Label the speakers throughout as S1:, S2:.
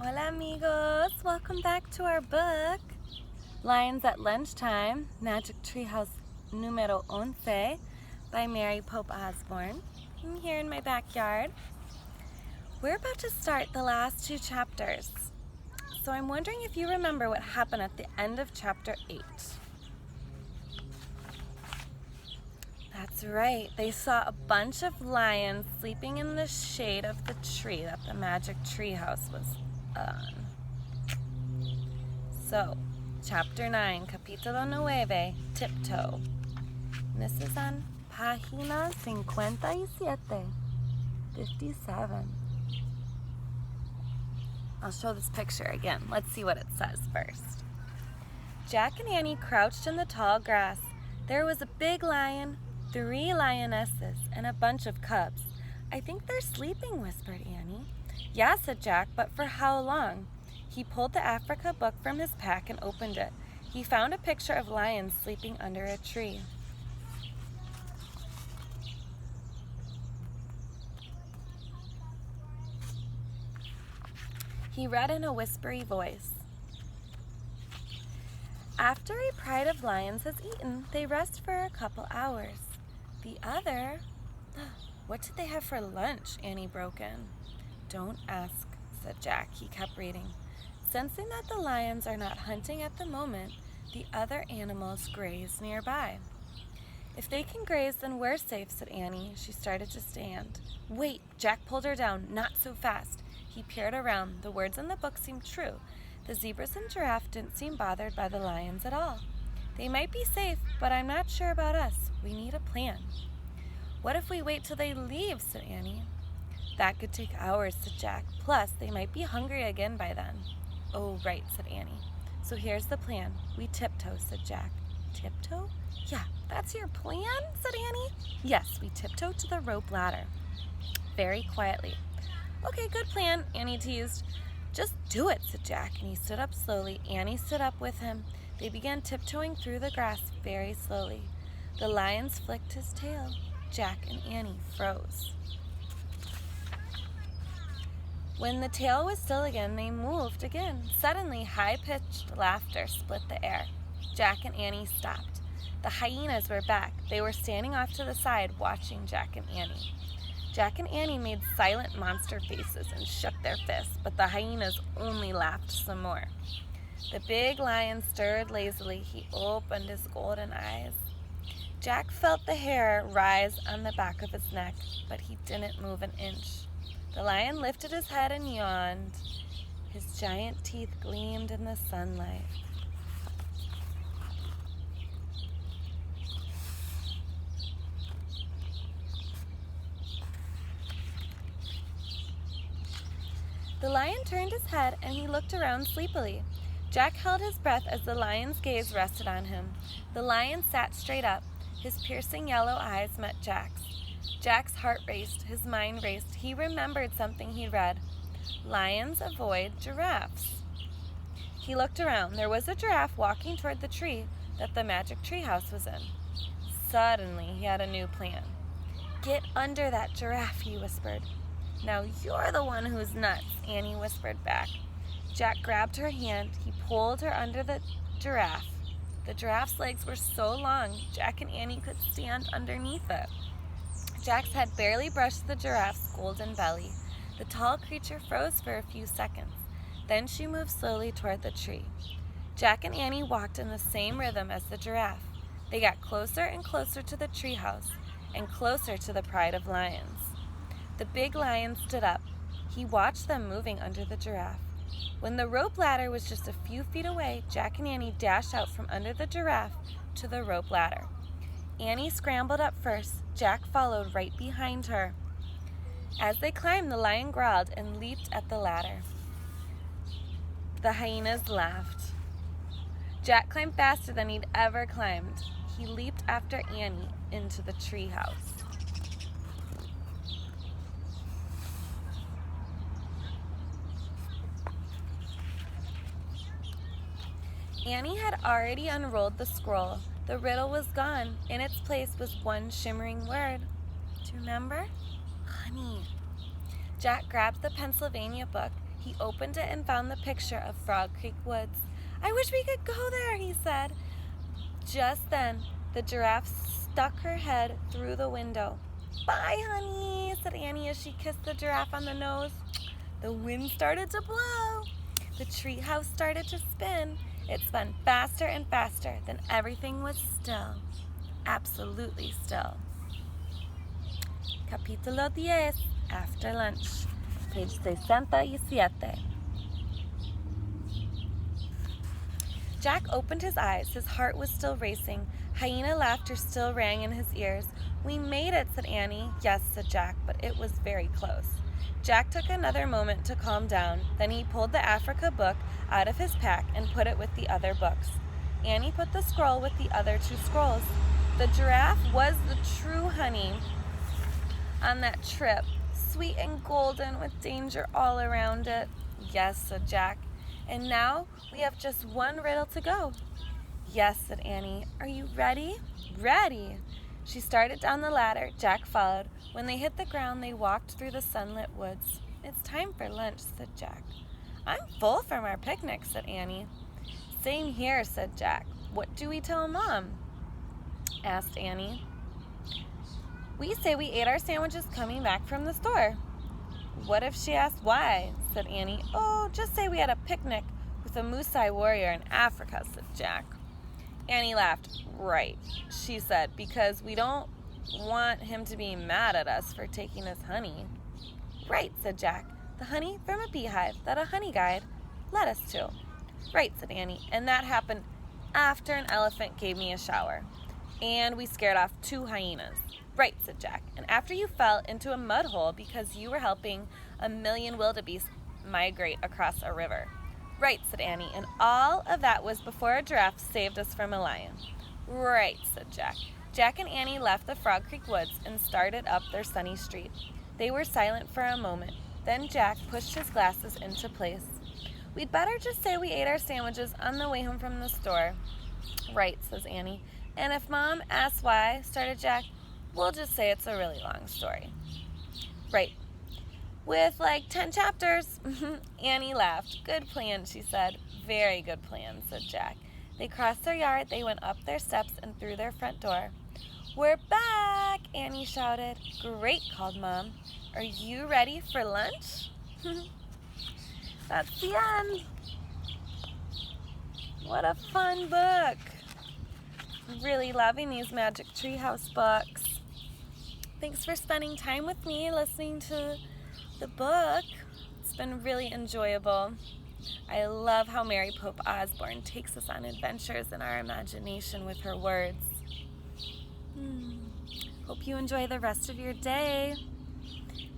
S1: Hola amigos, welcome back to our book, Lions at Lunchtime, Magic Treehouse numero 11 by Mary Pope Osborne. I'm here in my backyard. We're about to start the last two chapters, so I'm wondering if you remember what happened at the end of chapter 8. That's right, they saw a bunch of lions sleeping in the shade of the tree that the Magic Treehouse was on. So, chapter 9, capítulo 9, Tiptoe. And this is on página 57. I'll show this picture again. Let's see what it says first. Jack and Annie crouched in the tall grass. There was a big lion, 3 lionesses, and a bunch of cubs. I think they're sleeping, whispered Annie. Yeah, said Jack, but for how long? He pulled the Africa book from his pack and opened it. He found a picture of lions sleeping under a tree. He read in a whispery voice. After a pride of lions has eaten, they rest for a couple hours. The other... What did they have for lunch? Annie broke in. Don't ask, said Jack. He kept reading. Sensing that the lions are not hunting at the moment, the other animals graze nearby. If they can graze, then we're safe, said Annie. She started to stand. Wait, Jack pulled her down. Not so fast. He peered around. The words in the book seemed true. The zebras and giraffe didn't seem bothered by the lions at all. They might be safe, but I'm not sure about us. We need a plan. What if we wait till they leave, said Annie. That could take hours, said Jack. Plus, they might be hungry again by then. Oh, right, said Annie. So here's the plan. We tiptoe, said Jack. Tiptoe? Yeah, that's your plan, said Annie. Yes, we tiptoe to the rope ladder. Very quietly. Okay, good plan, Annie teased. Just do it, said Jack, and he stood up slowly. Annie stood up with him. They began tiptoeing through the grass very slowly. The lions flicked his tail. Jack and Annie froze. When the tail was still again, they moved again. Suddenly, high-pitched laughter split the air. Jack and Annie stopped. The hyenas were back. They were standing off to the side, watching Jack and Annie. Jack and Annie made silent monster faces and shook their fists, but the hyenas only laughed some more. The big lion stirred lazily. He opened his golden eyes. Jack felt the hair rise on the back of his neck, but he didn't move an inch. The lion lifted his head and yawned. His giant teeth gleamed in the sunlight. The lion turned his head and he looked around sleepily. Jack held his breath as the lion's gaze rested on him. The lion sat straight up. His piercing yellow eyes met Jack's. Jack's heart raced. His mind raced. He remembered something he'd read. Lions avoid giraffes. He looked around. There was a giraffe walking toward the tree that the Magic Treehouse was in. Suddenly, he had a new plan. Get under that giraffe, he whispered. Now you're the one who's nuts, Annie whispered back. Jack grabbed her hand. He pulled her under the giraffe. The giraffe's legs were so long, Jack and Annie could stand underneath it. Jack's head barely brushed the giraffe's golden belly. The tall creature froze for a few seconds. Then she moved slowly toward the tree. Jack and Annie walked in the same rhythm as the giraffe. They got closer and closer to the treehouse and closer to the pride of lions. The big lion stood up. He watched them moving under the giraffe. When the rope ladder was just a few feet away, Jack and Annie dashed out from under the giraffe to the rope ladder. Annie scrambled up first. Jack followed right behind her. As they climbed, the lion growled and leaped at the ladder. The hyenas laughed. Jack climbed faster than he'd ever climbed. He leaped after Annie into the treehouse. Annie had already unrolled the scroll. The riddle was gone. In its place was one shimmering word. Do you remember? Honey. Jack grabbed the Pennsylvania book. He opened it and found the picture of Frog Creek Woods. "I wish we could go there," he said. Just then, the giraffe stuck her head through the window. "Bye, honey," said Annie as she kissed the giraffe on the nose. The wind started to blow. The treehouse started to spin. It spun faster and faster. Then everything was still. Absolutely still. Capítulo 10, After Lunch, page 67. Jack opened his eyes. His heart was still racing. Hyena laughter still rang in his ears. "We made it," said Annie. "Yes," said Jack, but it was very close. Jack took another moment to calm down. Then he pulled the Africa book out of his pack and put it with the other books. Annie put the scroll with the other 2 scrolls. The giraffe was the true honey on that trip, sweet and golden with danger all around it. "Yes," said Jack. "And now we have just one riddle to go." "Yes," said Annie. "Are you ready?" "Ready." She started down the ladder. Jack followed. When they hit the ground, they walked through the sunlit woods. "It's time for lunch," said Jack. "I'm full from our picnic," said Annie. "Same here," said Jack. "What do we tell Mom?" asked Annie. "We say we ate our sandwiches coming back from the store." "What if she asks why?" said Annie. "Oh, just say we had a picnic with a Maasai warrior in Africa," said Jack. Annie laughed. "Right," she said, "because we don't want him to be mad at us for taking his honey." "Right," said Jack. "The honey from a beehive that a honey guide led us to." "Right," said Annie. "And that happened after an elephant gave me a shower. And we scared off 2 hyenas." "Right," said Jack. "And after you fell into a mud hole because you were helping a million wildebeest migrate across a river." "Right," said Annie. "And all of that was before a giraffe saved us from a lion." "Right," said Jack. Jack and Annie left the Frog Creek Woods and started up their sunny street. They were silent for a moment. Then Jack pushed his glasses into place. "We'd better just say we ate our sandwiches on the way home from the store." "Right," says Annie. "And if Mom asks why," started Jack, "we'll just say it's a really long story." "Right. With like 10 chapters. Annie laughed. "Good plan," she said. "Very good plan," said Jack. They crossed their yard. They went up their steps and through their front door. "We're back," Annie shouted. "Great," called Mom. "Are you ready for lunch?" That's the end. What a fun book. I'm really loving these Magic Treehouse books. Thanks for spending time with me listening to the book. It's been really enjoyable. I love how Mary Pope Osborne takes us on adventures in our imagination with her words. Hope you enjoy the rest of your day.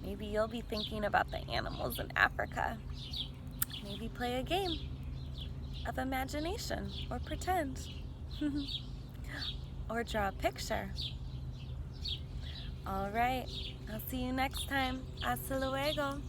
S1: Maybe you'll be thinking about the animals in Africa. Maybe play a game of imagination or pretend. Or draw a picture. All right, I'll see you next time. Hasta luego.